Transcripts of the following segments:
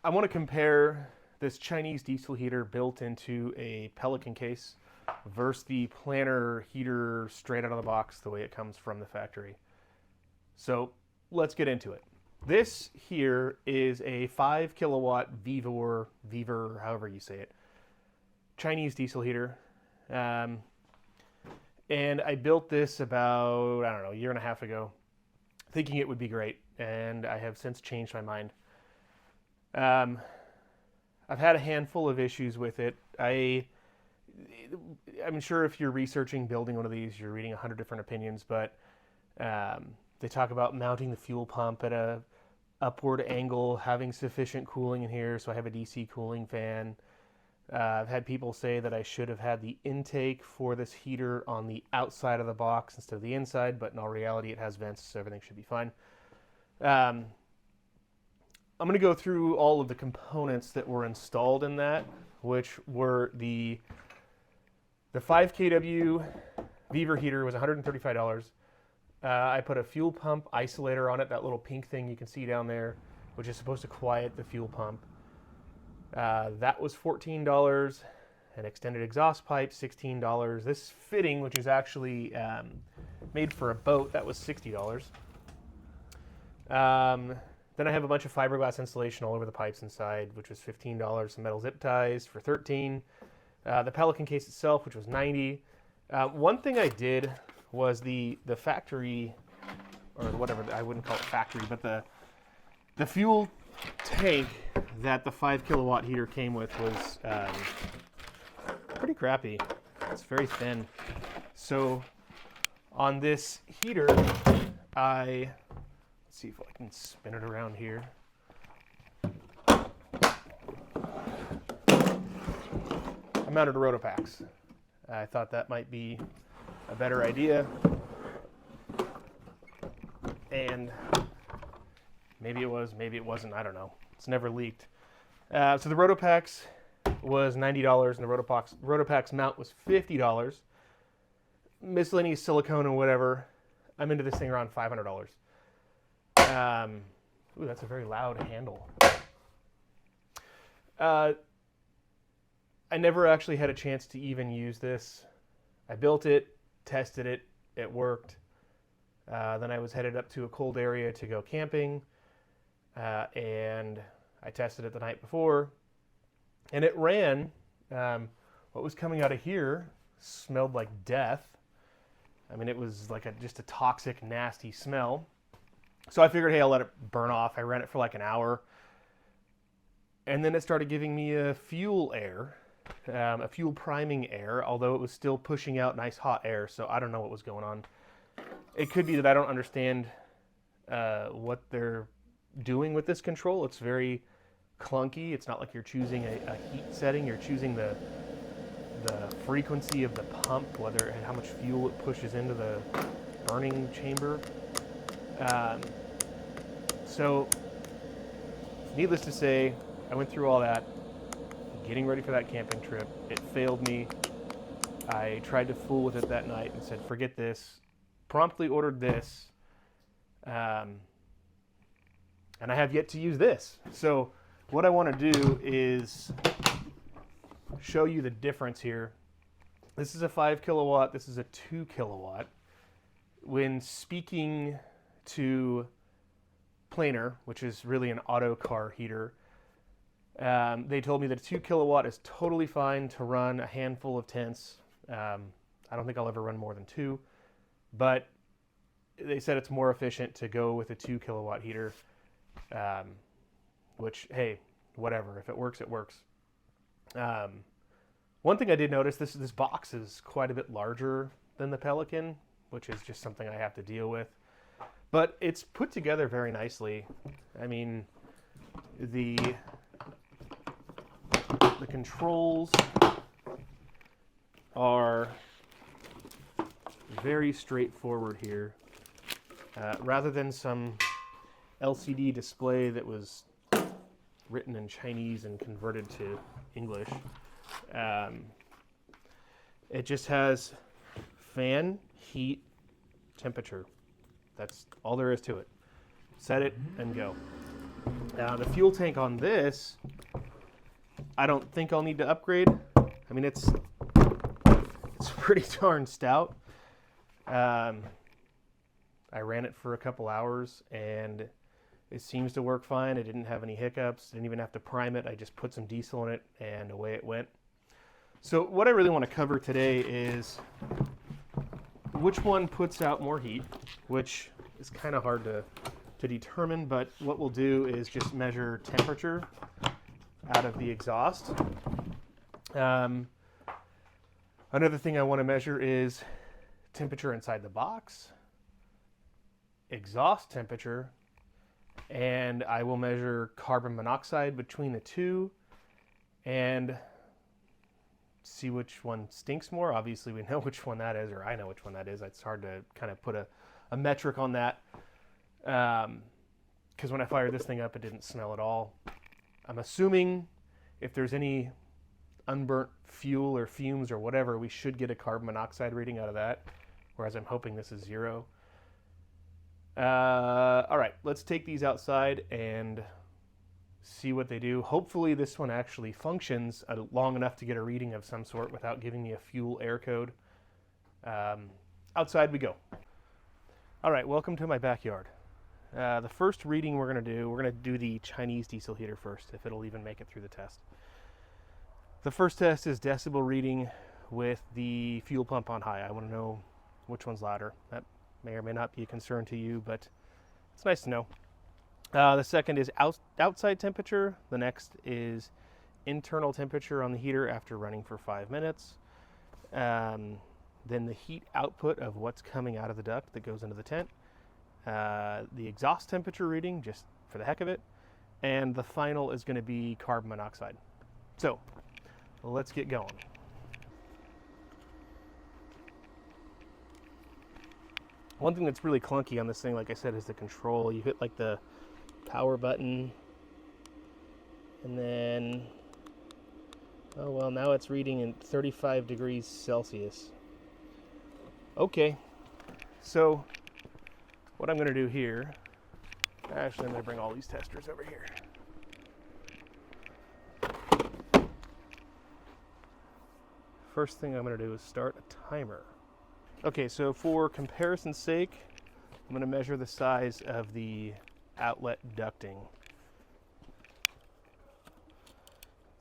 I want to compare this Chinese diesel heater built into a Pelican case versus the PLANAR heater straight out of the box the way it comes from the factory. So let's get into it. This here is a 5 kilowatt VEVOR, however you say it, Chinese diesel heater. And I built this about, I don't know, a year and a half ago, thinking it would be great, and I have since changed my mind. I've had a handful of issues with it. I'm sure if you're researching building one of these, you're reading 100 different opinions, but they talk about mounting the fuel pump at a upward angle, having sufficient cooling in here, so I have a DC cooling fan. I've had people say that I should have had the intake for this heater on the outside of the box instead of the inside, but in all reality it has vents, so everything should be fine. I'm going to go through all of the components that were installed in that, which were the 5 kW VEVOR heater was $135. I put a fuel pump isolator on it, that little pink thing you can see down there, which is supposed to quiet the fuel pump. That was $14. An extended exhaust pipe, $16. This fitting, which is actually made for a boat, that was $60. Then I have a bunch of fiberglass insulation all over the pipes inside, which was $15. Some metal zip ties for $13. The Pelican case itself, which was $90. One thing I did was the factory, or whatever, I wouldn't call it factory, but the fuel tank that the 5 kilowatt heater came with was pretty crappy. It's very thin. So on this heater, let's see if I can spin it around here. I mounted a Rotopax. I thought that might be a better idea. And maybe it was, maybe it wasn't, I don't know. It's never leaked. So the Rotopax was $90 and the Rotopax mount was $50. Miscellaneous silicone and whatever. I'm into this thing around $500. Ooh, that's a very loud handle. I never actually had a chance to even use this. I built it, tested it, it worked. Then I was headed up to a cold area to go camping, and I tested it the night before, and it ran. What was coming out of here smelled like death. I mean, it was like just a toxic, nasty smell. So I figured, hey, I'll let it burn off. I ran it for like an hour. And then it started giving me a fuel air, a fuel priming air, although it was still pushing out nice hot air. So I don't know what was going on. It could be that I don't understand what they're doing with this control. It's very clunky. It's not like you're choosing a heat setting. You're choosing the frequency of the pump, whether and how much fuel it pushes into the burning chamber. So, needless to say, I went through all that, getting ready for that camping trip. It failed me. I tried to fool with it that night and said, forget this. Promptly ordered this. And I have yet to use this. So, what I want to do is show you the difference here. This is a 5 kilowatt. This is a 2 kilowatt. When speaking to PLANAR, which is really an auto car heater, they told me that a 2 kilowatt is totally fine to run a handful of tents. I don't think I'll ever run more than 2, but they said it's more efficient to go with a 2 kilowatt heater, which, hey, whatever. If it works, it works. One thing I did notice, this box is quite a bit larger than the Pelican, which is just something I have to deal with. But it's put together very nicely. I mean, the controls are very straightforward here. Rather than some LCD display that was written in Chinese and converted to English, it just has fan, heat, temperature. That's all there is to it. Set it and go. Now the fuel tank on this, I don't think I'll need to upgrade. I mean, it's pretty darn stout. I ran it for a couple hours and it seems to work fine. I didn't have any hiccups. Didn't even have to prime it. I just put some diesel in it and away it went. So what I really want to cover today is which one puts out more heat, which is kind of hard to determine, but what we'll do is just measure temperature out of the exhaust. Another thing I want to measure is temperature inside the box, exhaust temperature, and I will measure carbon monoxide between the two and see which one stinks more. Obviously we know which one that is, or I know which one that is. It's hard to kind of put a metric on that, because when I fired this thing up it didn't smell at all. I'm assuming if there's any unburnt fuel or fumes or whatever, we should get a carbon monoxide reading out of that, whereas I'm hoping this is 0. All right, let's take these outside and see what they do. Hopefully this one actually functions long enough to get a reading of some sort without giving me a fuel air code. Outside we go. All right, welcome to my backyard. The first reading we're going to do the Chinese diesel heater first, if it'll even make it through the test. The first test is decibel reading with the fuel pump on high. I want to know which one's louder. That may or may not be a concern to you, but it's nice to know. The second is outside temperature. The next is internal temperature on the heater after running for 5 minutes. Then the heat output of what's coming out of the duct that goes into the tent. The exhaust temperature reading, just for the heck of it. And the final is going to be carbon monoxide. So let's get going. One thing that's really clunky on this thing, like I said, is the control. You hit like the power button and then, oh well, now it's reading in 35 degrees Celsius. Okay, so what I'm going to do here, actually I'm going to bring all these testers over here. First thing I'm going to do is start a timer. Okay, so for comparison's sake, I'm going to measure the size of the outlet ducting.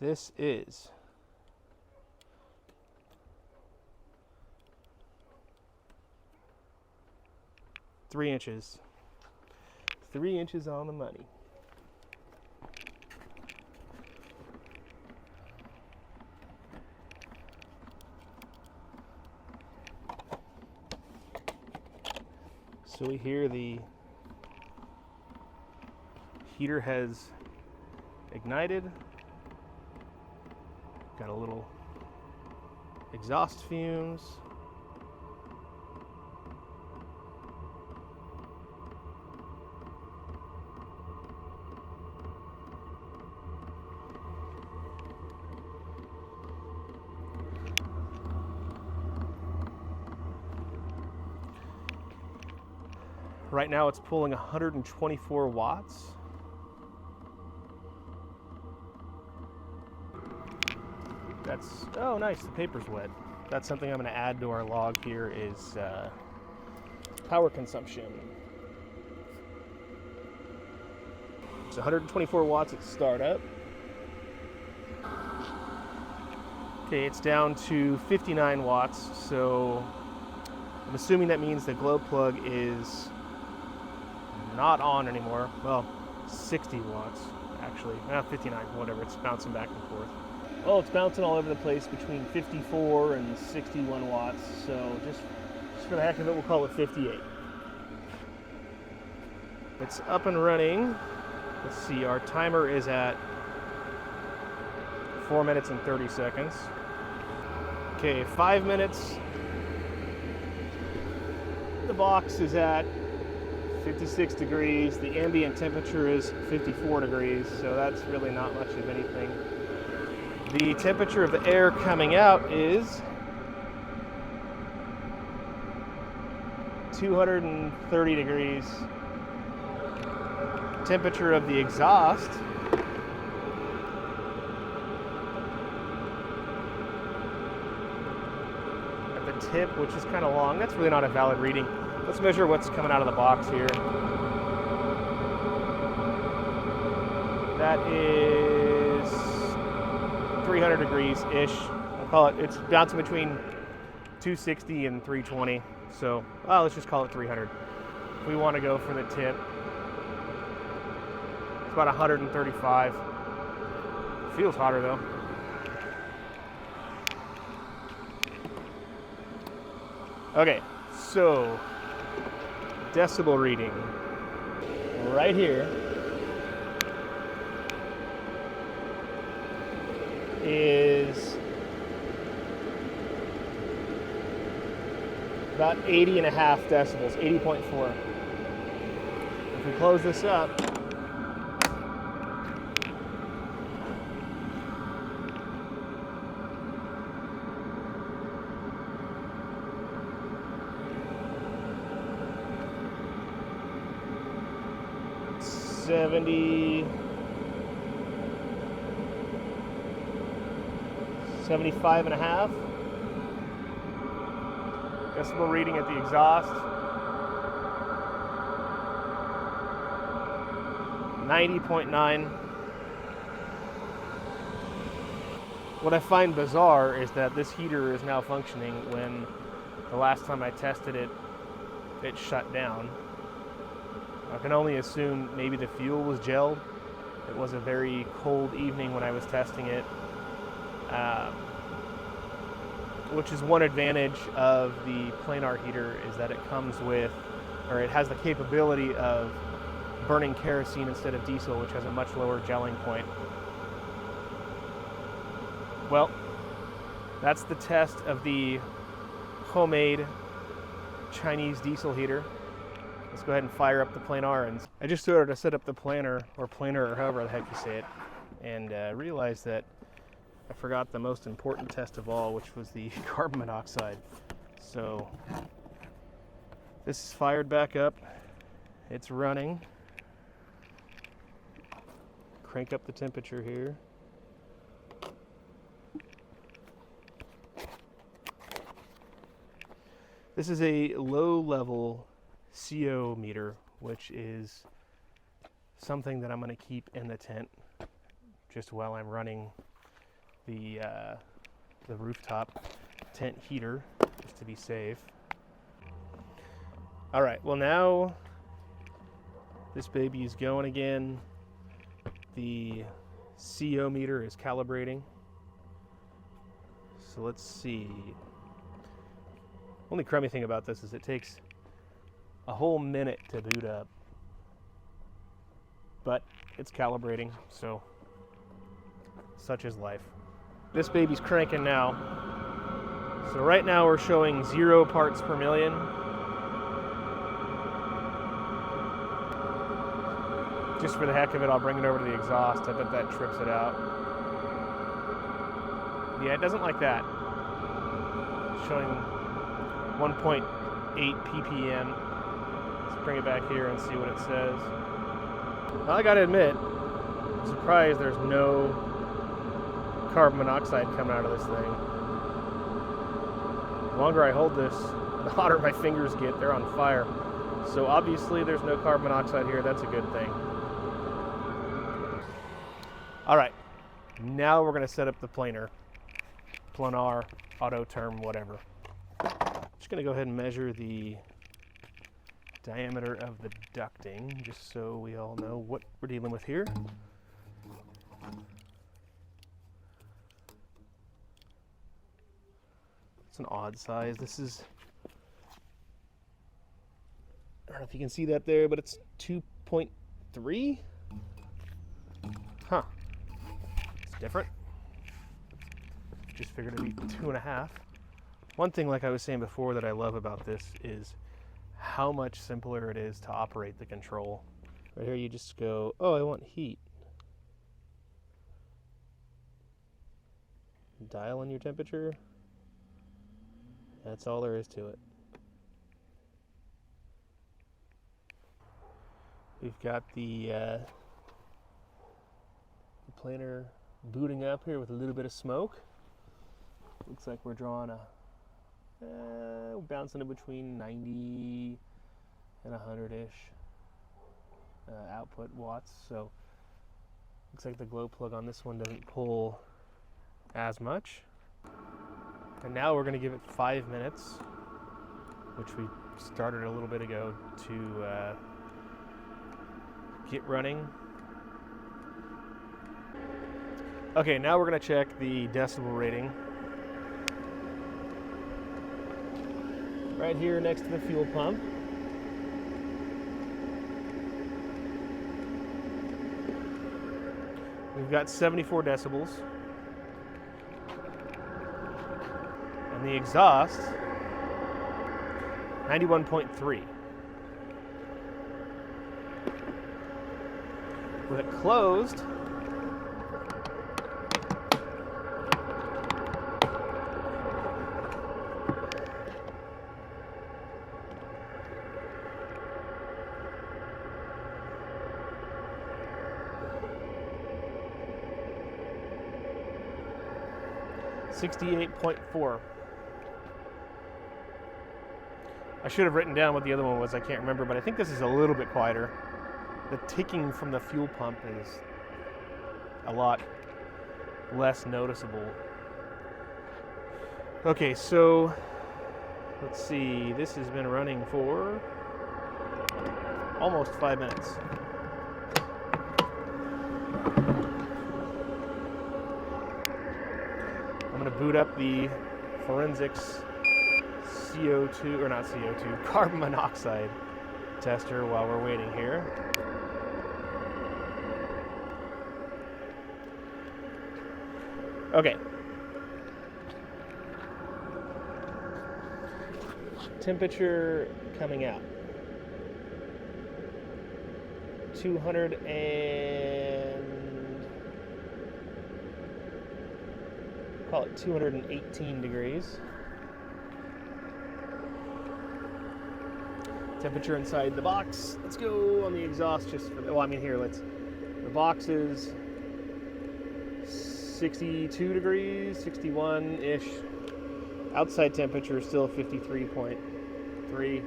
This is 3 inches. 3 inches on the money. So we hear the heater has ignited. Got a little exhaust fumes. Right now it's pulling 124 watts. That's, oh nice, the paper's wet. That's something I'm going to add to our log here is power consumption. It's 124 watts at startup. Okay, it's down to 59 watts, so I'm assuming that means the glow plug is not on anymore. Well, 60 watts actually, 59, whatever, it's bouncing back and forth. Oh, it's bouncing all over the place between 54 and 61 watts, so just for the heck of it, we'll call it 58. It's up and running. Let's see, our timer is at 4 minutes and 30 seconds. Okay, 5 minutes. The box is at 56 degrees. The ambient temperature is 54 degrees, so that's really not much of anything. The temperature of the air coming out is 230 degrees. temperature of the exhaust. At the tip, which is kind of long. That's really not a valid reading. Let's measure what's coming out of the box here. That is 300 degrees-ish. I'll call it, it's bouncing between 260 and 320. So, well, let's just call it 300. If we want to go for the tip, it's about 135. Feels hotter though. Okay, so decibel reading right here is about 80.5 decibels, 80.4. If we close this up, $75.5 decibel reading at the exhaust. 90.9. What I find bizarre is that this heater is now functioning when the last time I tested it, it shut down. I can only assume maybe the fuel was gelled. It was a very cold evening when I was testing it, which is one advantage of the PLANAR heater, is that it comes with, or it has the capability of burning kerosene instead of diesel, which has a much lower gelling point. Well, that's the test of the homemade Chinese diesel heater. Let's go ahead and fire up the PLANAR. And I just started to set up the PLANAR, or PLANAR, or however the heck you say it, and realized that I forgot the most important test of all, which was the carbon monoxide. So this is fired back up. It's running. Crank up the temperature here. This is a low-level CO meter, which is something that I'm going to keep in the tent just while I'm running the rooftop tent heater, just to be safe. All right, well now this baby is going again. The CO meter is calibrating. So let's see. Only crummy thing about this is it takes a whole minute to boot up, but it's calibrating, so such is life. This baby's cranking now. So right now we're showing 0 parts per million. Just for the heck of it, I'll bring it over to the exhaust. I bet that trips it out. Yeah, it doesn't like that. It's showing 1.8 ppm. Let's bring it back here and see what it says. Well, I gotta admit, I'm surprised there's no carbon monoxide coming out of this thing. The longer I hold this, the hotter my fingers get. They're on fire. So obviously there's no carbon monoxide here. That's a good thing. All right, now we're gonna set up the PLANAR, autoterm, whatever. Just gonna go ahead and measure the diameter of the ducting, just so we all know what we're dealing with here. It's an odd size. This is, I don't know if you can see that there, but it's 2.3. Huh. It's different. Just figured it'd be 2.5. One thing, like I was saying before, that I love about this is how much simpler it is to operate the control. Right here you just go, oh, I want heat. Dial in your temperature. That's all there is to it. We've got the planer booting up here with a little bit of smoke. Looks like we're drawing bouncing in between 90 and 100-ish output watts. So looks like the glow plug on this one doesn't pull as much. And now we're going to give it 5 minutes, which we started a little bit ago, to get running. Okay, now we're going to check the decibel rating. Right here next to the fuel pump. We've got 74 decibels. And the exhaust, 91.3. With it closed, .4. I should have written down what the other one was. I can't remember, but I think this is a little bit quieter. The ticking from the fuel pump is a lot less noticeable. Okay, so let's see. This has been running for almost 5 minutes. I'm going to boot up the forensics CO2, or not CO2, carbon monoxide tester while we're waiting here. Okay. Temperature coming out. 218 degrees. Temperature inside the box. Let's go on the exhaust just for, well, I mean here, the box is 62 degrees, 61-ish. Outside temperature is still 53.3.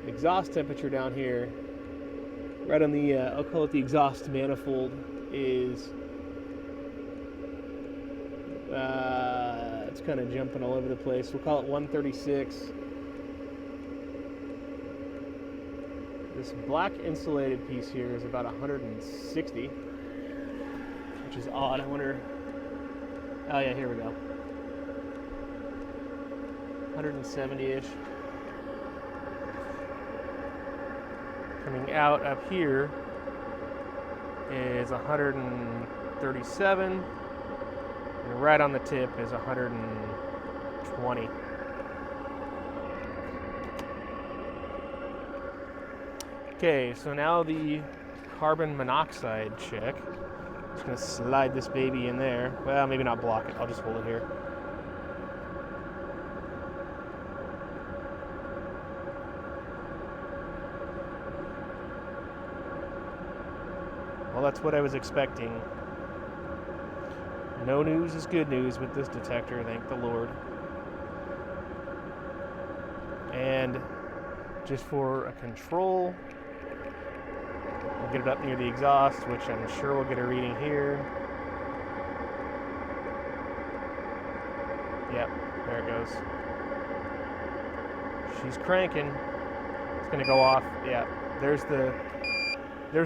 Exhaust temperature down here, right on the, I'll call it the exhaust manifold, is, it's kind of jumping all over the place. We'll call it 136. This black insulated piece here is about 160, which is odd. I wonder, oh yeah, here we go. 170-ish. Coming out up here is 137, and right on the tip is 120. Okay, so now the carbon monoxide check. Just gonna slide this baby in there. Well, maybe not block it, I'll just hold it here. Well, that's what I was expecting. No news is good news with this detector, thank the Lord. And just for a control, we'll get it up near the exhaust, which I'm sure we'll get a reading here. Yep, there it goes. She's cranking. It's gonna go off. Yeah, there's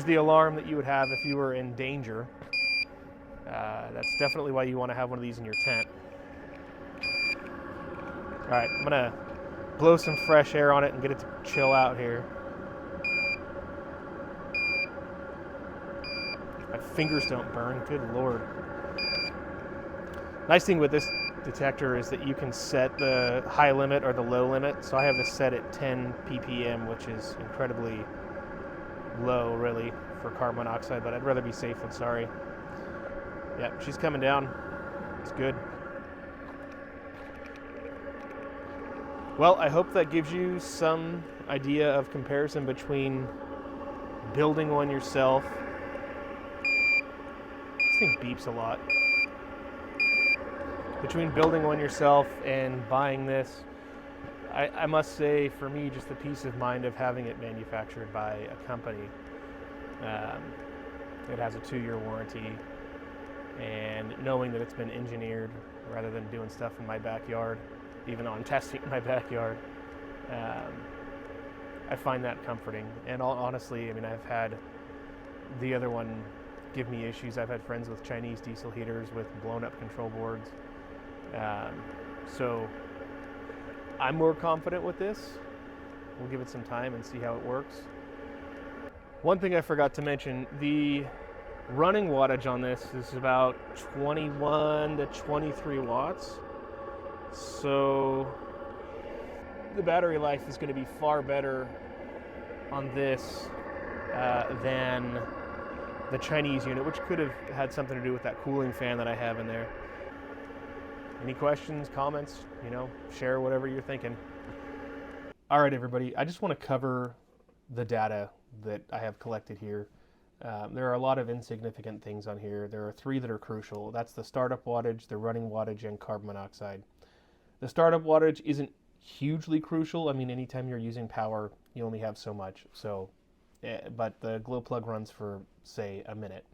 the alarm that you would have if you were in danger. That's definitely why you want to have one of these in your tent. All right, I'm gonna blow some fresh air on it and get it to chill out here. My fingers don't burn, good Lord. Nice thing with this detector is that you can set the high limit or the low limit. So I have this set at 10 ppm, which is incredibly low, really, for carbon monoxide, but I'd rather be safe than sorry. Yep, she's coming down. It's good. Well, I hope that gives you some idea of comparison between building one yourself. This thing beeps a lot. Between building one yourself and buying this, I must say, for me, just the peace of mind of having it manufactured by a company. It has a 2-year warranty, and knowing that it's been engineered rather than doing stuff in my backyard, even though I'm testing in my backyard, I find that comforting. And honestly, I mean, I've had the other one give me issues. I've had friends with Chinese diesel heaters with blown up control boards. So I'm more confident with this. We'll give it some time and see how it works. One thing I forgot to mention, the running wattage on this is about 21 to 23 watts. So the battery life is going to be far better on this than the Chinese unit, which could have had something to do with that cooling fan that I have in there. Any questions, comments, share whatever you're thinking. All right, everybody, I just want to cover the data that I have collected here. There are a lot of insignificant things on here. There are 3 that are crucial. That's the startup wattage, the running wattage, and carbon monoxide. The startup wattage isn't hugely crucial. I mean, anytime you're using power, you only have so much. But the glow plug runs for, say, a minute.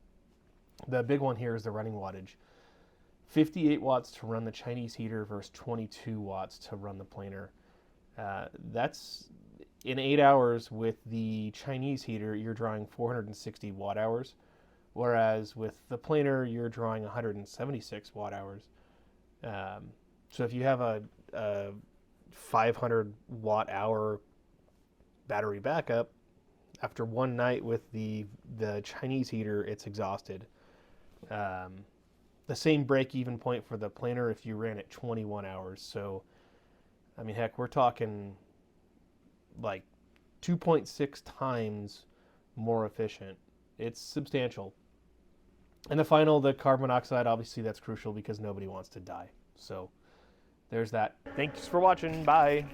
The big one here is the running wattage. 58 watts to run the Chinese heater versus 22 watts to run the planar. That's in 8 hours. With the Chinese heater, you're drawing 460 watt hours, whereas with the planar, you're drawing 176 watt hours. So if you have a 500 watt hour battery backup, after one night with the Chinese heater, it's exhausted. The same break-even point for the planar if you ran it 21 hours. So, I mean, heck, we're talking like 2.6 times more efficient. It's substantial. And the carbon monoxide, obviously that's crucial because nobody wants to die. So there's that. Thanks for watching. Bye.